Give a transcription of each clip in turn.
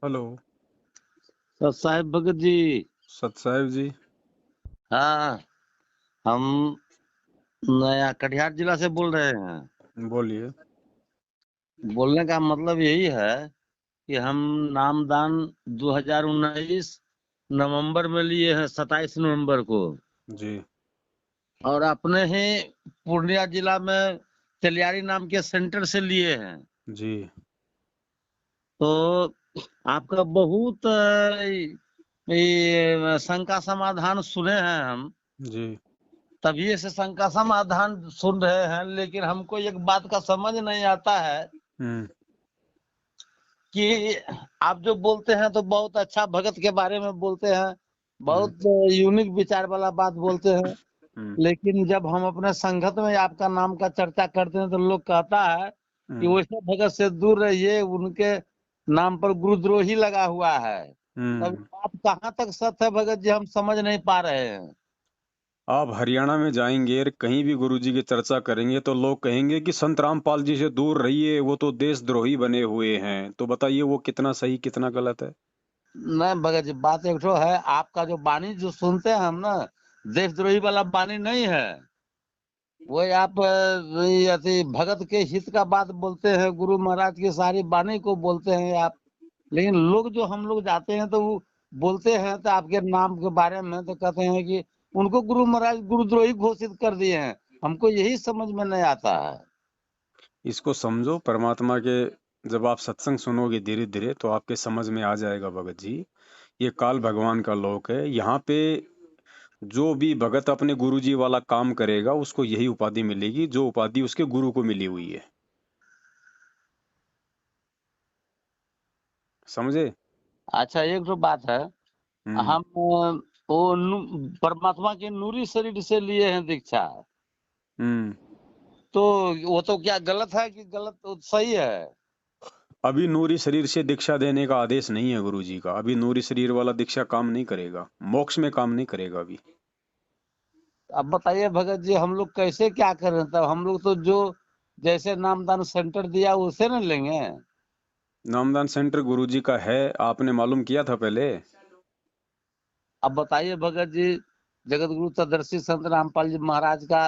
Hello. तो साहिब भगत जी। सत साहिब जी। हाँ, हम नया कटिहार जिला से बोल रहे हैं। बोलिए। बोलने का मतलब यही है कि हम नामदान 2019 नवंबर में लिए हैं, 27 नवंबर को। जी। और अपने ही पूर्णिया जिला में तेलियारी नाम के सेंटर से लिए हैं। जी। तो आपका बहुत ये शंका समाधान सुने हैं हम। जी। तभी से शंका समाधान सुन रहे हैं, लेकिन हमको एक बात का समझ नहीं आता है हम्म। कि आप जो बोलते हैं तो बहुत अच्छा भगत के बारे में बोलते हैं, हम्म। बहुत यूनिक विचार वाला बात बोलते हैं। हम्म। लेकिन जब हम अपने संगत में आपका नाम का चर्चा करते हैं तो लोग कहता है कि हम्म। वैसे भगत से दूर रहिए, उनके नाम पर गुरुद्रोही लगा हुआ है। तब हम्म। बात कहाँ तक सत्य है भगत जी, हम समझ नहीं पा रहे हैं। आप हरियाणा में जाएंगे और कहीं भी गुरुजी की चर्चा करेंगे तो लोग कहेंगे कि संत रामपाल जी से दूर रहिए, वो तो देशद्रोही बने हुए हैं। तो बताइए वो कितना सही कितना गलत है। नहीं भगत जी, बात एक ठो है, आपका जो वाणी जो सुनते हैं हम ना, देशद्रोही वाला वाणी नहीं है। वही आप ये अति भगत के हित का बात बोलते हैं, गुरु महाराज की सारी वाणी को बोलते हैं आप। लेकिन लोग जो हम लोग जाते हैं तो वो बोलते हैं तो आपके नाम के बारे में तो कहते हैं कि उनको गुरु महाराज गुरुद्रोही घोषित कर दिए हैं। हमको यही समझ में नहीं आता है। इसको समझो परमात्मा के। जब आप सत्संग सुनोगे धीरे धीरे तो आपके समझ में आ जाएगा भगत जी। ये काल भगवान का लोक है। यहाँ पे जो भी भगत अपने गुरु जी वाला काम करेगा उसको यही उपाधि मिलेगी जो उपाधि उसके गुरु को मिली हुई है। समझे। अच्छा, एक तो बात है, हम्म। हम वो परमात्मा के नूरी शरीर से लिए हैं दीक्षा। हम्म। तो वो तो क्या गलत है कि गलत तो सही है? अभी नूरी शरीर से दीक्षा देने का आदेश नहीं है गुरु जी का। अभी नूरी शरीर वाला दीक्षा काम नहीं करेगा, मोक्ष में काम नहीं करेगा अभी। अब बताइए भगत जी, हम लोग कैसे क्या करें? तब हम लोग तो जो जैसे नामदान सेंटर दिया उसे न लेंगे। नामदान सेंटर गुरु जी का है, आपने मालूम किया था पहले। अब बताइए भगत जी, जगत गुरु तदर्शी संत रामपाल जी महाराज का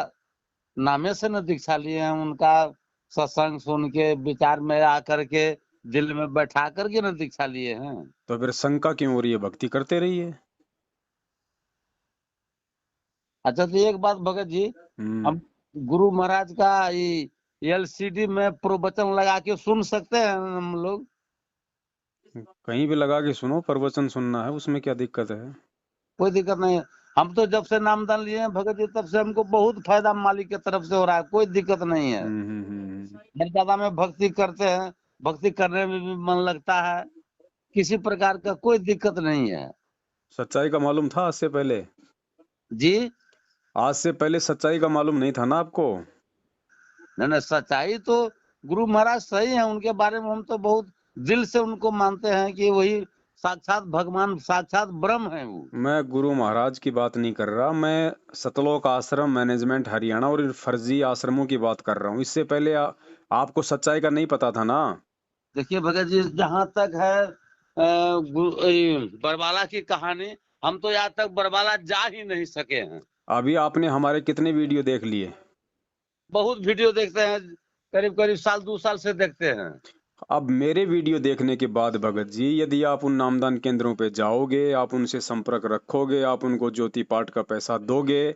नामे से न दीक्षा लिए हैं, उनका सत्संग सुन के विचार में आकर के दिल में बैठा करके न दीक्षा लिए हैं। तो फिर शंका क्यों हो रही है? भक्ति करते रहिए। अच्छा, तो एक बात भगत जी, हम्म। हम गुरु महाराज का एलसीडी में प्रवचन लगा के सुन सकते हैं हम लोग? कहीं भी लगा के सुनो, प्रवचन सुनना है, उसमें क्या दिक्कत है। कोई दिक्कत नहीं है। हम तो जब से नामदान लिए हैं भगत जी, तब से हमको बहुत फायदा मालिक की तरफ से हो रहा है, कोई दिक्कत नहीं है। हर ज्यादा में भक्ति करते हैं, भक्ति करने में भी मन लगता है, किसी प्रकार का कोई दिक्कत नहीं है। सच्चाई का मालूम था आज से पहले? जी। आज से पहले सच्चाई का मालूम नहीं था ना आपको? नहीं नहीं, सच्चाई तो गुरु महाराज सही है, उनके बारे में हम तो बहुत दिल से उनको मानते हैं कि वही साक्षात भगवान, साक्षात ब्रह्म है वो। मैं गुरु महाराज की बात नहीं कर रहा, मैं सतलोक आश्रम मैनेजमेंट हरियाणा और इन फर्जी आश्रमों की बात कर रहा हूँ। इससे पहले आपको सच्चाई का नहीं पता था ना? देखिए भगत जी, जहाँ तक है बरबाला की कहानी, हम तो यहाँ तक बरबाला जा ही नहीं सके हैं। अभी आपने हमारे कितने वीडियो देख लिए? बहुत वीडियो देखते हैं, करीब करीब साल 2 साल से देखते हैं। अब मेरे वीडियो देखने के बाद भगत जी, यदि आप उन नामदान केंद्रों पे जाओगे, आप उनसे संपर्क रखोगे, आप उनको ज्योति पाठ का पैसा दोगे,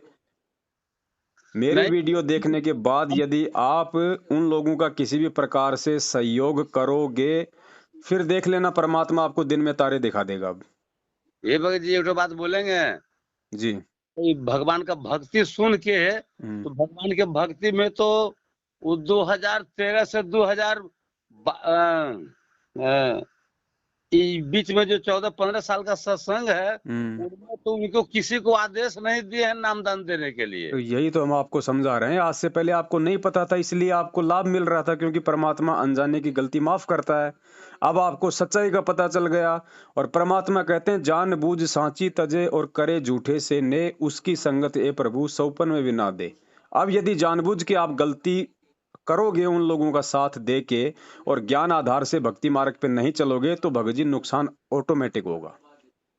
मेरे नहीं, वीडियो देखने के बाद यदि आप उन लोगों का किसी भी प्रकार से सहयोग करोगे, फिर देख लेना परमात्मा आपको दिन में तारे दिखा देगा। अब ये भगत जी एक तो बात बोलेंगे, जी। ये भगवान का भक्ति सुन के, हम्म। तो भगवान के भक्ति में तो वो 2013 से 2000 बीच में जो 14-15 साल का सत्संग है, हम्म। उनमें तो उनको किसी को आदेश नहीं दिए हैं नामदान देने के लिए। तो यही तो हम आपको समझा रहे हैं। आज से पहले आपको नहीं पता था, इसलिए आपको लाभ मिल रहा था, क्योंकि परमात्मा अनजाने की गलती माफ करता है। अब आपको सच्चाई का पता चल गया। और परमात्मा कहते हैं, जान बूझ सांची तजे और करे झूठे से ने, उसकी संगत ए प्रभु सौपन में भी ना दे। अब यदि जानबूझ के आप गलती करोगे उन लोगों का साथ दे के और ज्ञान आधार से भक्ति मार्ग पे नहीं चलोगे तो भगत जी नुकसान ऑटोमेटिक होगा।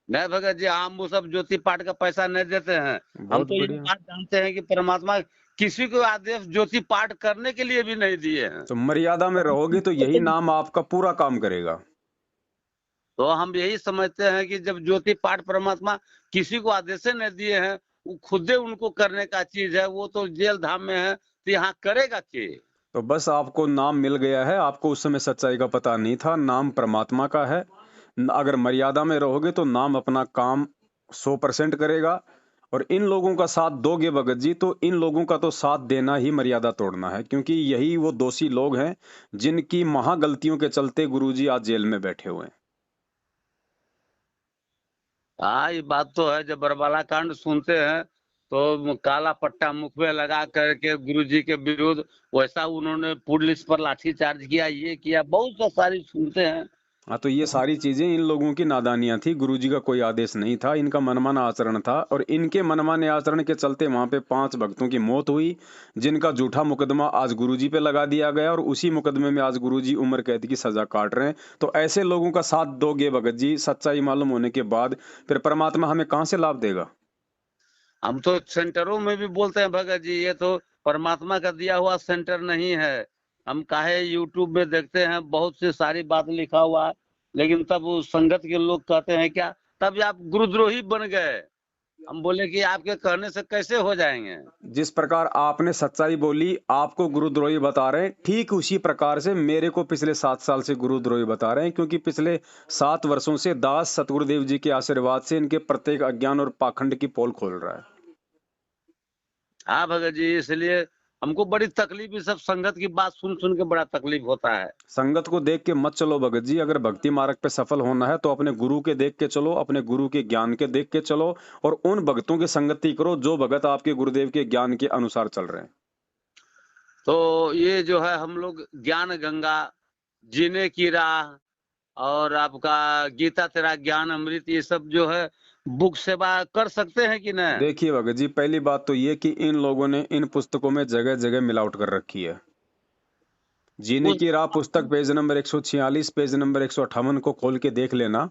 नहीं भगत जी, हम वो सब ज्योति पाठ का पैसा नहीं देते हैं। हम बहुत तो ये बढ़िया। बात जानते हैं कि परमात्मा किसी को आदेश ज्योति पाठ करने के लिए भी नहीं दिए हैं। तो मर्यादा में रहोगे तो यही नाम आपका पूरा काम करेगा। तो हम यही समझते हैं कि जब ज्योति पाठ परमात्मा किसी को आदेश नहीं दिए हैं, वो खुदे उनको करने का चीज है, वो तो जेल धाम में है, तो यहाँ करेगा के? तो बस आपको नाम मिल गया है, आपको उस समय सच्चाई का पता नहीं था। नाम परमात्मा का है। अगर मर्यादा में रहोगे तो नाम अपना काम 100% करेगा। और इन लोगों का साथ दोगे भगत जी तो इन लोगों का तो साथ देना ही मर्यादा तोड़ना है, क्योंकि यही वो दोषी लोग हैं जिनकी महागलतियों के चलते गुरुजी आज जेल में बैठे हुए हैं। हाँ, ये बात तो है। जब बरबाला कांड सुनते हैं तो काला पट्टा मुख में लगा करके गुरुजी के विरुद्ध वैसा उन्होंने पुलिस पर लाठीचार्ज किया, ये किया, बहुत सा सारी सुनते हैं। हाँ, तो ये सारी चीजें इन लोगों की नादानियां थी। गुरुजी का कोई आदेश नहीं था, इनका मनमाना आचरण था और इनके मनमाने आचरण के चलते वहां पे 5 भक्तों की मौत हुई, जिनका झूठा मुकदमा आज गुरुजी पे लगा दिया गया और उसी मुकदमे में आज गुरुजी उम्र कैद की सजा काट रहे हैं। तो ऐसे लोगों का साथ दोगे भगत जी, सच्चाई मालूम होने के बाद फिर परमात्मा हमें कहाँ से लाभ देगा? हम तो सेंटरों में भी बोलते हैं भगत जी, ये तो परमात्मा का दिया हुआ सेंटर नहीं है। हम काहे यूट्यूब में देखते हैं बहुत सी सारी बात लिखा हुआ है, लेकिन तब उस संगत के लोग कहते हैं क्या, तब आप गुरुद्रोही बन गए। हम बोले कि आपके कहने से कैसे हो जाएंगे? जिस प्रकार आपने सच्चाई बोली, आपको गुरुद्रोही बता रहे हैं, ठीक उसी प्रकार से मेरे को पिछले 7 साल से गुरुद्रोही बता रहे हैं, क्योंकि पिछले 7 वर्षों से दास सतगुरुदेव जी के आशीर्वाद से इनके प्रत्येक अज्ञान और पाखंड की पोल खोल रहा है। हाँ भगत जी, इसलिए हमको बड़ी तकलीफ, ये सब संगत की बात सुन सुन के बड़ा तकलीफ होता है। संगत को देख के मत चलो भगत जी। अगर भक्ति मार्ग पे सफल होना है तो अपने गुरु के देख के चलो, अपने गुरु के ज्ञान के देख के चलो और उन भक्तों की संगति करो जो भगत आपके गुरुदेव के ज्ञान के अनुसार चल रहे हैं। तो ये जो है हम लोग ज्ञान गंगा, जीने की राह और आपका गीता तेरा ज्ञान अमृत, ये सब जो है बुक सेवा कर सकते हैं कि नहीं? देखिए भगत जी, पहली बात तो ये कि इन लोगों ने इन पुस्तकों में जगह जगह मिलावट कर रखी है। जीने उस की राह पुस्तक पेज नंबर 146, पेज नंबर 158 को खोल के देख लेना।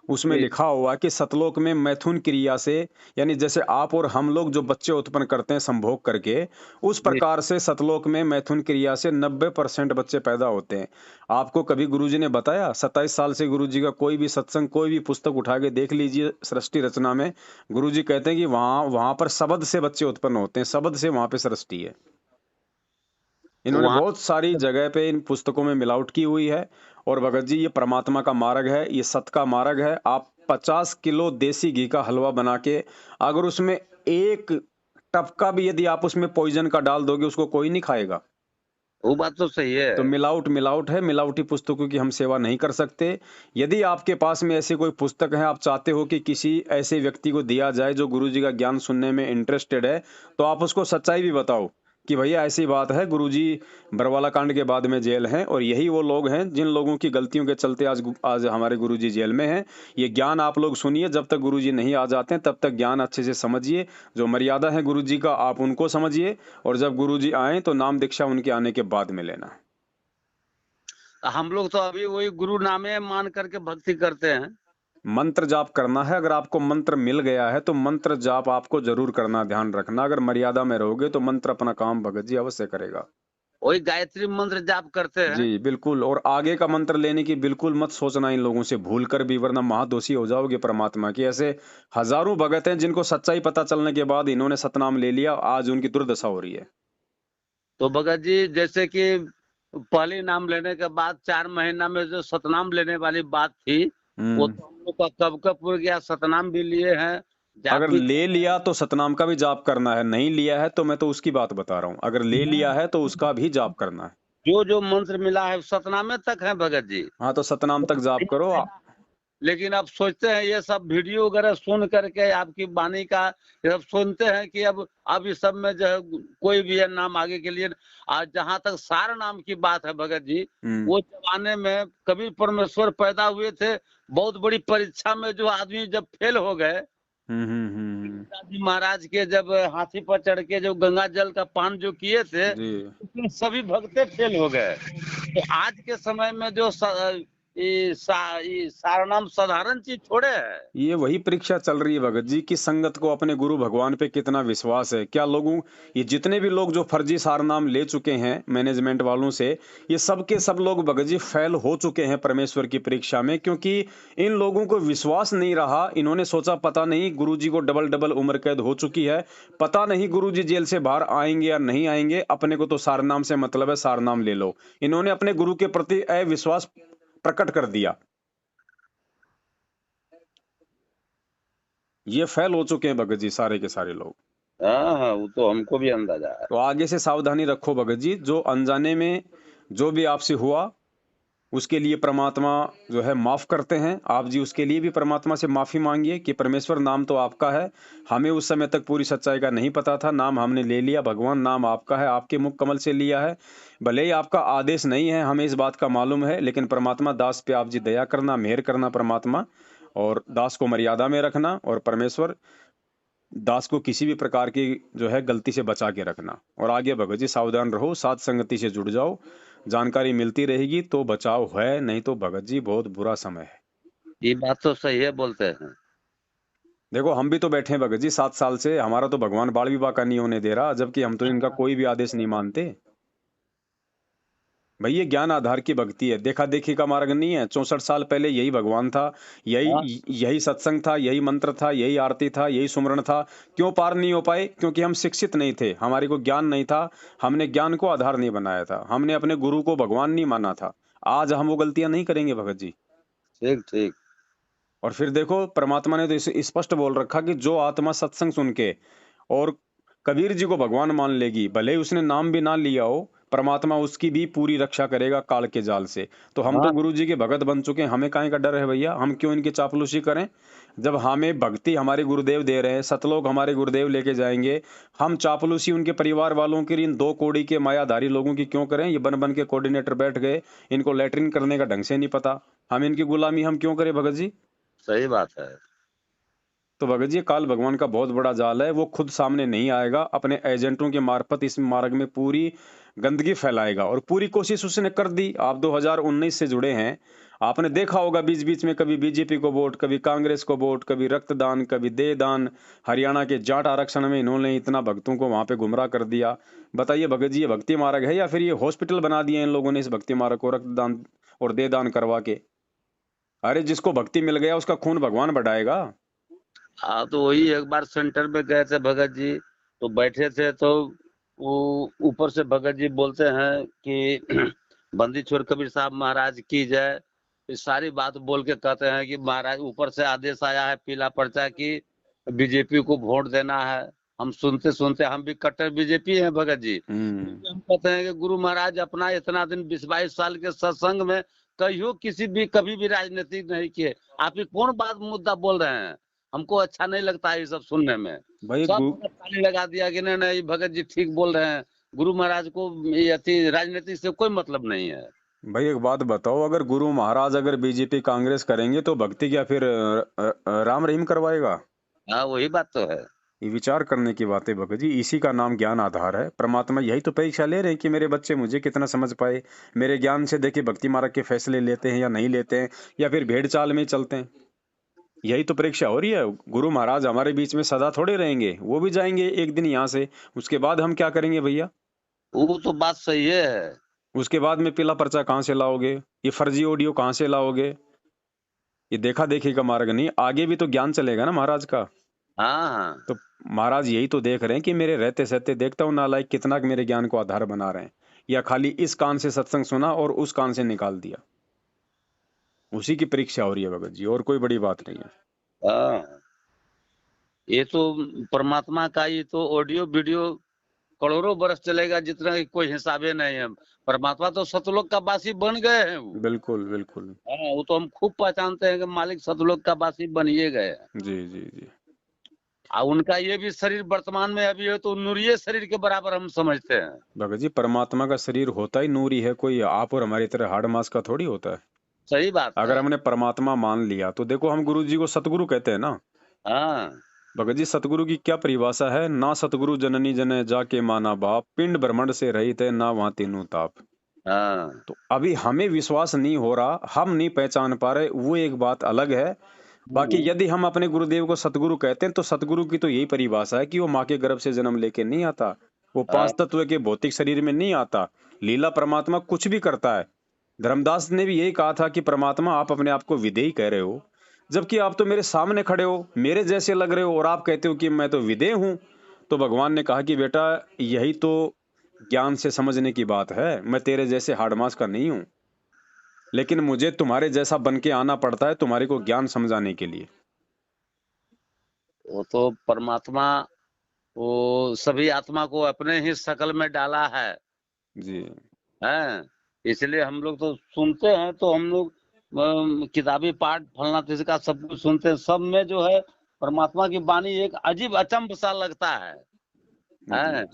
उसमें जी, लिखा हुआ कि सतलोक में मैथुन क्रिया से, यानी जैसे आप और हम लोग जो बच्चे उत्पन्न करते हैं संभोग करके, उस जी। प्रकार से सतलोक में मैथुन क्रिया से 90% बच्चे पैदा होते हैं। आपको कभी गुरुजी ने बताया? 27 साल से गुरुजी का कोई भी सत्संग, कोई भी पुस्तक उठा के देख लीजिए सृष्टि रचना में, गुरुजी कहते हैं कि वहां वहां पर शब्द से बच्चे उत्पन्न होते हैं, शब्द से वहां पे सृष्टि है। इन्होंने वहाँ बहुत सारी जगह पे इन पुस्तकों में मिलावट की हुई है। और भगत जी, ये परमात्मा का मार्ग है, ये सत का मार्ग है। आप 50 किलो देसी घी का हलवा बना के अगर उसमें एक टपका भी यदि आप उसमें पॉइजन का डाल दोगे, उसको कोई नहीं खाएगा। वो बात तो सही है। तो मिलावट मिलावट है। मिलावटी पुस्तकों की हम सेवा नहीं कर सकते। यदि आपके पास में ऐसी कोई पुस्तक है, आप चाहते हो कि किसी ऐसे व्यक्ति को दिया जाए जो गुरुजी का ज्ञान सुनने में इंटरेस्टेड है, तो आप उसको सच्चाई भी बताओ कि भैया ऐसी बात है, गुरुजी बरवाला कांड के बाद में जेल हैं और यही वो लोग हैं जिन लोगों की गलतियों के चलते आज हमारे गुरुजी जेल में हैं। ये ज्ञान आप लोग सुनिए, जब तक गुरुजी नहीं आ जाते हैं तब तक ज्ञान अच्छे से समझिए। जो मर्यादा है गुरुजी का, आप उनको समझिए और जब गुरुजी आए तो नाम दीक्षा उनके आने के बाद में लेना। हम लोग तो अभी वही गुरु नामे मान करके भक्ति करते हैं। मंत्र जाप करना है। अगर आपको मंत्र मिल गया है तो मंत्र जाप आपको जरूर करना, ध्यान रखना। अगर मर्यादा में रहोगे तो मंत्र अपना काम भगत जी अवश्य करेगा। वही गायत्री मंत्र जाप करते हैं। जी बिल्कुल। और आगे का मंत्र लेने की बिल्कुल मत सोचना इन लोगों से भूल कर भी, वरना महादोषी हो जाओगे परमात्मा की। ऐसे हजारों भगत हैं जिनको सच्चाई पता चलने के बाद इन्होंने सतनाम ले लिया, आज उनकी दुर्दशा हो रही है। तो भगत जी, जैसे कि पहले नाम लेने के बाद 4 महीना में जो सतनाम लेने वाली बात थी, वो तो हम लोग का कब कब पूर गया। सतनाम भी लिए हैं, जाप अगर भी। ले लिया तो सतनाम का भी जाप करना है, नहीं लिया है तो मैं तो उसकी बात बता रहा हूँ। अगर ले लिया है तो उसका भी जाप करना है। जो जो मंत्र मिला है सतनामे तक है भगत जी। हाँ, तो सतनाम तक जाप करो। लेकिन अब सोचते हैं ये सब वीडियो वगैरह सुन करके आपकी वाणी का, ये सब सुनते हैं कि अब इस सब में जो है कोई भी है नाम आगे के लिए। आज जहां तक सार नाम की बात है भगत जी, वो जमाने में कबीर परमेश्वर पैदा हुए थे, बहुत बड़ी परीक्षा में जो आदमी जब फेल हो गए, जी महाराज के जब हाथी पर चढ़ के जो गंगा जल का पान जो किए थे, जी उसमें सभी भक्ते फेल हो गए। तो आज के समय में जो ये सारनाम साधारण चीज थोड़े है। ये वही परीक्षा चल रही है भगत जी की संगत को अपने गुरु भगवान पे कितना विश्वास है। क्या लोगों, ये जितने भी लोग जो फर्जी सारनाम ले चुके हैं मैनेजमेंट वालों से, ये सब के सब लोग भगत जी फेल हो चुके हैं परमेश्वर की परीक्षा में, क्योंकि इन लोगों को विश्वास नहीं रहा। इन्होंने सोचा पता नहीं गुरु जी को डबल डबल उम्र कैद हो चुकी है, पता नहीं गुरु जी जेल से बाहर आएंगे या नहीं आएंगे, अपने को तो सारनाम से मतलब है, सारनाम ले लो। इन्होंने अपने गुरु के प्रति अविश्वास प्रकट कर दिया। ये फेल हो चुके हैं भगत जी सारे के सारे लोग। हाँ हाँ, वो तो हमको भी अंदाजा है। तो आगे से सावधानी रखो भगत जी। जो अनजाने में जो भी आपसे हुआ उसके लिए परमात्मा जो है माफ करते हैं। आप जी उसके लिए भी परमात्मा से माफी मांगिए कि परमेश्वर नाम तो आपका है, हमें उस समय तक पूरी सच्चाई का नहीं पता था, नाम हमने ले लिया, भगवान नाम आपका है, आपके मुख कमल से लिया है। भले ही आपका आदेश नहीं है, हमें इस बात का मालूम है, लेकिन परमात्मा दास पे आप जी दया करना, मेहर करना परमात्मा, और दास को मर्यादा में रखना, और परमेश्वर दास को किसी भी प्रकार की जो है गलती से बचा के रखना। और आगे भगत जी सावधान रहो, साथ संगति से जुड़ जाओ, जानकारी मिलती रहेगी तो बचाव है, नहीं तो भगत जी बहुत बुरा समय है। ये बात तो सही है, बोलते हैं। देखो हम भी तो बैठे हैं भगत जी 7 साल से, हमारा तो भगवान बाल विवाह का नहीं होने दे रहा, जबकि हम तो इनका कोई भी आदेश नहीं मानते। भाई ये ज्ञान आधार की भक्ति है, देखा देखी का मार्ग नहीं है। 64 साल पहले यही भगवान था, हाँ, यही सत्संग था, यही मंत्र था, यही आरती था, यही सुमरण था। क्यों पार नहीं हो पाए? क्योंकि हम शिक्षित नहीं थे, हमारे को ज्ञान नहीं था, हमने ज्ञान को आधार नहीं बनाया था, हमने अपने गुरु को भगवान नहीं माना था। आज हम वो गलतियां नहीं करेंगे भगत जी। ठीक ठीक। और फिर देखो परमात्मा ने तो इसे स्पष्ट बोल रखा कि जो आत्मा सत्संग सुन के और कबीर जी को भगवान मान लेगी, भले ही उसने नाम भी ना लिया हो, परमात्मा उसकी भी पूरी रक्षा करेगा काल के जाल से। तो हम तो हाँ, गुरु जी के भगत बन चुके हैं, हमें काहे का डर है भैया? हम क्यों इनकी चापलूसी करें? जब हमें भक्ति हमारे गुरुदेव दे रहे हैं, सतलोक हमारे गुरुदेव लेके जाएंगे, हम चापलूसी उनके परिवार वालों की, इन 2 कौड़ी के मायाधारी लोगों की क्यों करें? ये बन बन के कोऑर्डिनेटर बैठ गए, इनको लेटरिन करने का ढंग से नहीं पता, हम इनकी गुलामी हम क्यों करें भगत जी? सही बात है। तो भगत जी काल भगवान का बहुत बड़ा जाल है, वो खुद सामने नहीं आएगा, अपने एजेंटों के मार्फत इस मार्ग में पूरी गंदगी फैलाएगा, और पूरी कोशिश उसने कर दी। आप 2019 से जुड़े हैं, आपने देखा होगा बीच बीच में कभी बीजेपी को वोट, कभी कांग्रेस को वोट, कभी रक्तदान, कभी देहदान। हरियाणा के जाट आरक्षण में इन्होंने इतना भक्तों को वहां पे गुमराह कर दिया। बताइए भगत जी ये भक्ति मार्ग है, या फिर ये हॉस्पिटल बना दिए इन लोगों ने इस भक्ति मार्ग को, रक्तदान और देहदान करवा के? अरे जिसको भक्ति मिल गया उसका खून भगवान बढ़ाएगा। हाँ, तो वही एक बार सेंटर में गए थे भगत जी, तो बैठे थे, तो वो ऊपर से भगत जी बोलते हैं कि बंदी छोड़ कबीर साहब महाराज की जय। इस सारी बात बोल के कहते हैं कि महाराज ऊपर से आदेश आया है पीला पर्चा की बीजेपी को वोट देना है। हम सुनते सुनते, हम भी कट्टर बीजेपी हैं भगत जी। हम कहते हैं कि गुरु महाराज अपना इतना दिन 20-22 साल के सत्संग में कहियो किसी भी कभी भी राजनीति नहीं किए, आप ये कौन बात मुद्दा बोल रहे हैं? हमको अच्छा नहीं लगता है ये सब सुनने में। भाई सब ताली लगा दिया कि नहीं नहीं भगत जी ठीक बोल रहे हैं, गुरु महाराज को ये अति राजनीति से कोई मतलब नहीं है। भाई एक बात बताओ, अगर गुरु महाराज अगर बीजेपी कांग्रेस करेंगे तो भक्ति क्या फिर राम रहीम करवाएगा? हाँ, वही बात तो है। ये विचार करने की बात है भगत जी, इसी का नाम ज्ञान आधार है। परमात्मा यही तो परीक्षा ले रहे हैं कि मेरे बच्चे मुझे कितना समझ पाए, मेरे ज्ञान से देखिए भक्ति मार्ग के फैसले लेते हैं या नहीं लेते हैं, या फिर भेड़ चाल में ही चलते हैं। यही तो परीक्षा हो रही है। गुरु महाराज हमारे बीच में सदा थोड़े रहेंगे, वो भी जाएंगे एक दिन यहाँ से, उसके बाद हम क्या करेंगे भैया? वो तो बात सही है। उसके बाद में पीला पर्चा कहाँ से लाओगे? ये फर्जी ऑडियो कहाँ से लाओगे? ये देखा देखी का मार्ग नहीं, आगे भी तो ज्ञान चलेगा ना महाराज का। हाँ हाँ, तो महाराज यही तो देख रहे हैं कि मेरे रहते सहते देखता हूँ नालायक कितना मेरे ज्ञान को आधार बना रहे हैं, या खाली इस कान से सत्संग सुना और उस कान से निकाल दिया। उसी की परीक्षा हो रही है भगत जी, और कोई बड़ी बात नहीं है। हाँ। ये तो परमात्मा का, ये तो ऑडियो वीडियो करोड़ों बरस चलेगा, जितना कि कोई हिसाबे नहीं है। परमात्मा तो सतलोक का वासी बन गए हैं वो। बिल्कुल बिल्कुल। हाँ, वो तो हम खूब पहचानते हैं कि मालिक सतलोक का वासी बनिए गए हैं। जी जी जी। और उनका ये भी शरीर वर्तमान में अभी है तो नूरिये शरीर के बराबर हम समझते हैं। भगत जी परमात्मा का शरीर होता ही नूरी है, कोई आप और हमारी तरह हाड़ मास का थोड़ी होता है। सही बात अगर है। हमने परमात्मा मान लिया तो देखो हम गुरु जी को सतगुरु कहते हैं ना। हाँ, भगत जी सतगुरु की क्या परिभाषा है? ना सतगुरु जननी जने जाके माना बाप, पिंड ब्रह्मंड से रहित है ना वहां तीनों ताप। हाँ। तो अभी हमें विश्वास नहीं हो रहा, हम नहीं पहचान पा रहे, वो एक बात अलग है। बाकी यदि हम अपने गुरुदेव को सतगुरु कहते हैं तो सतगुरु की तो यही परिभाषा है कि वो माँ के गर्भ से जन्म लेके नहीं आता, वो हाँ। पांच तत्व के भौतिक शरीर में नहीं आता, लीला परमात्मा कुछ भी करता है। धर्मदास ने भी यही कहा था कि परमात्मा आप अपने आप को विधेय कह रहे हो, जबकि आप तो मेरे सामने खड़े हो, मेरे जैसे लग रहे हो और आप कहते हो कि मैं तो विधेय हूं। तो भगवान ने कहा कि बेटा यही तो ज्ञान से समझने की बात है, मैं तेरे जैसे हाड़ मास का नहीं हूं, लेकिन मुझे तुम्हारे जैसा बन के आना पड़ता है तुम्हारे को ज्ञान समझाने के लिए। वो तो परमात्मा वो सभी आत्मा को अपने ही शकल में डाला है। जी हैं, इसलिए हम लोग तो सुनते हैं, तो हम लोग किताबी पाठ फलना तिसका सब कुछ सुनते हैं, सब में जो है परमात्मा की वाणी एक अजीब अचंभ सा लगता है। जी हैं,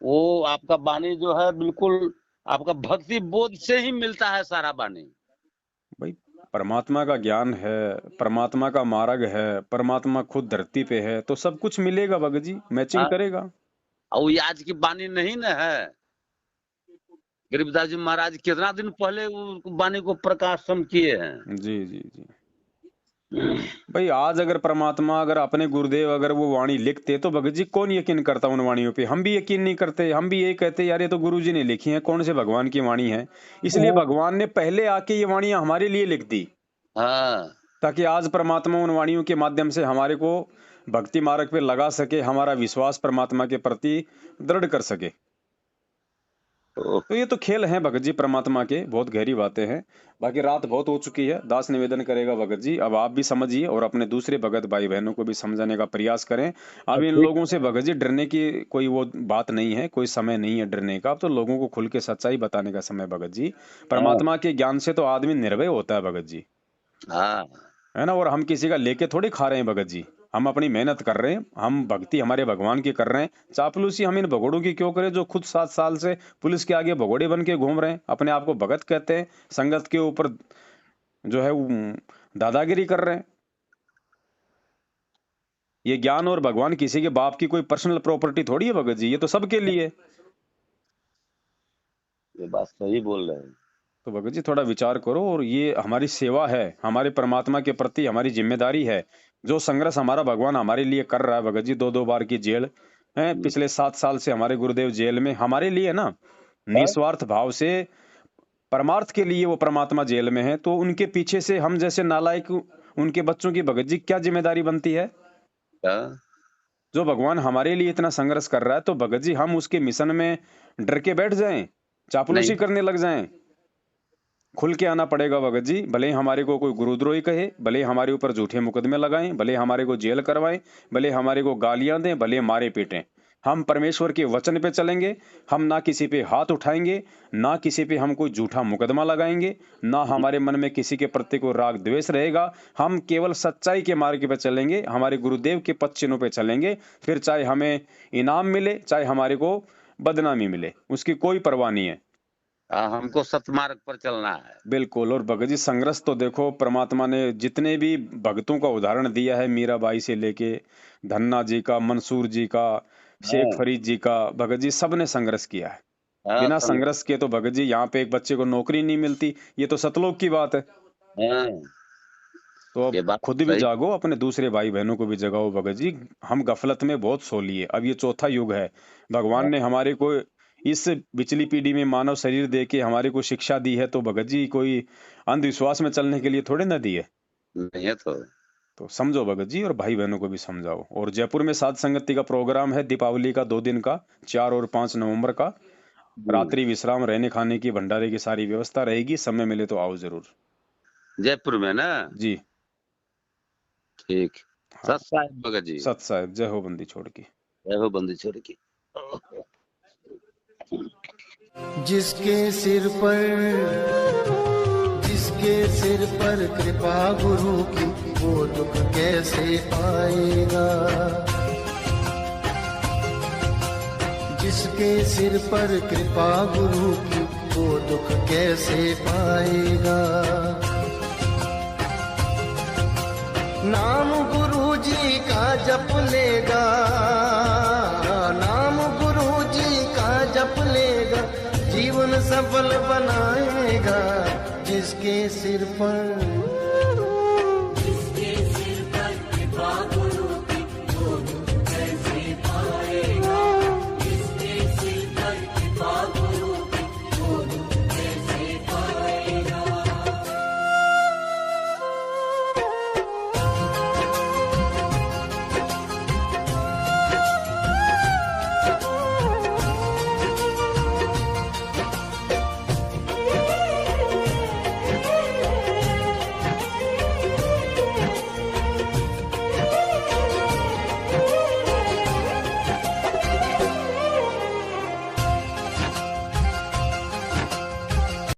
वो आपका वाणी जो है बिल्कुल आपका भक्ति बोध से ही मिलता है सारा वाणी। भाई, परमात्मा का ज्ञान है, परमात्मा का मार्ग है, परमात्मा खुद धरती पे है, तो सब कुछ मिलेगा भगत जी, मैचिंग हाँ, करेगा। और ये आज की वाणी नहीं न है। गरीबदास जी महाराज कितना दिन पहले वो वाणी को प्रकाशन किए हैं। जी जी जी भाई, आज अगर परमात्मा, अगर अपने गुरुदेव अगर वो वाणी लिखते तो भगत जी कौन यकीन करता उन वाणियों पे? हम भी यकीन नहीं करते, हम भी यही कहते यार ये तो गुरु जी ने लिखी है, कौन से भगवान की वाणी है। इसलिए भगवान ने पहले आके ये वाणियां हमारे लिए लिख दी, हाँ, ताकि आज परमात्मा उन वाणियों के माध्यम से हमारे को भक्ति मार्ग पे लगा सके, हमारा विश्वास परमात्मा के प्रति दृढ़ कर सके। तो तो ये तो खेल हैं भगत जी परमात्मा के, बहुत गहरी बातें हैं। बाकी रात बहुत हो चुकी है, दास निवेदन करेगा भगत जी अब आप भी समझिए और अपने दूसरे भगत भाई बहनों को भी समझाने का प्रयास करें। अब इन ठीक। लोगों से भगत जी डरने की कोई वो बात नहीं है, कोई समय नहीं है डरने का। अब तो लोगों को खुल के सच्चाई बताने का समय भगत जी। हाँ, परमात्मा के ज्ञान से तो आदमी निर्भय होता है भगत जी, हाँ, है ना। और हम किसी का लेके थोड़ी खा रहे हैं भगत जी, हम अपनी मेहनत कर रहे हैं, हम भक्ति हमारे भगवान की कर रहे हैं। चापलूसी हम इन भगोड़ों की क्यों करें जो खुद 7 साल से पुलिस के आगे भगोड़े बन के घूम रहे हैं, अपने आप को भगत कहते हैं, संगत के ऊपर जो है दादागिरी कर रहे हैं। ये ज्ञान और भगवान किसी के बाप की कोई पर्सनल प्रॉपर्टी थोड़ी है भगत जी, ये तो सबके लिए है। ये बात सही बोल रहे हैं। तो भगत जी थोड़ा विचार करो, और ये हमारी सेवा है, हमारे परमात्मा के प्रति हमारी जिम्मेदारी है। जो संघर्ष हमारा भगवान हमारे लिए कर रहा है भगत जी, 2-2 बार की जेल है, पिछले 7 साल से हमारे गुरुदेव जेल में हमारे लिए ना, निस्वार्थ भाव से परमार्थ के लिए वो परमात्मा जेल में है। तो उनके पीछे से हम जैसे नालायक उनके बच्चों की भगत जी क्या जिम्मेदारी बनती है? हाँ, जो भगवान हमारे लिए इतना संघर्ष कर रहा है, तो भगत जी हम उसके मिशन में डर के बैठ जाएं, चापलूसी नहीं, करने लग जाएं? खुल के आना पड़ेगा भगत जी। भले ही हमारे को कोई गुरुद्रोही कहे, भले ही हमारे ऊपर झूठे मुकदमे लगाएं, भले हमारे को जेल करवाएं, भले हमारे को गालियां दें, भले मारे पीटें, हम परमेश्वर के वचन पे चलेंगे। हम ना किसी पे हाथ उठाएंगे, ना किसी पे हम कोई झूठा मुकदमा लगाएंगे, ना हमारे मन में किसी के प्रति कोई राग द्वेष रहेगा। हम केवल सच्चाई के मार्ग पे चलेंगे, हमारे गुरुदेव के पद चिन्हों पे चलेंगे। फिर चाहे हमें इनाम मिले, चाहे हमारे को बदनामी मिले, उसकी कोई परवाह नहीं है। हमको सतमार्ग पर चलना है। बिल्कुल। और भगत जी संघर्ष तो देखो, परमात्मा ने जितने भी भक्तों का उदाहरण दिया है, मीराबाई से लेके धन्ना जी का, मंसूर जी का, शेख हाँ, फरीद जी का, भगत जी सबने संघर्ष किया है। हाँ, बिना संघर्ष के तो भगत जी यहाँ पे एक बच्चे को नौकरी नहीं मिलती, ये तो सतलोक की बात है। हाँ, तो अब ये बात खुद भी सही। जागो, अपने दूसरे भाई बहनों को भी जगाओ भगत जी। हम गफलत में बहुत सो लिए, अब ये चौथा युग है। भगवान ने हमारे को इस पिछली पीढ़ी में मानव शरीर दे के हमारे को शिक्षा दी है, तो भगत जी कोई अंधविश्वास में चलने के लिए थोड़े ना दी है। नहीं है तो समझो भगत जी, और भाई बहनों को भी समझाओ। और जयपुर में साध संगति का प्रोग्राम है दीपावली का 2 दिन का, 4 और 5 नवंबर का। रात्रि विश्राम, रहने खाने की, भंडारे की सारी व्यवस्था रहेगी। समय मिले तो आओ जरूर। जयपुर में ना। जी ठीक। हाँ, सत साहिब भगत जी। सत साहिब, जय हो बंदी छोड़ की। जय हो बंदी छोड़ की। जिसके सिर पर कृपा गुरु की, वो दुख कैसे पाएगा। जिसके सिर पर कृपा गुरु की, वो दुख कैसे पाएगा। नाम गुरु जी का जप लेगा, नाम गुरु जी का जप लेगा, जीवन सफल बनाएगा। जिसके सिर पर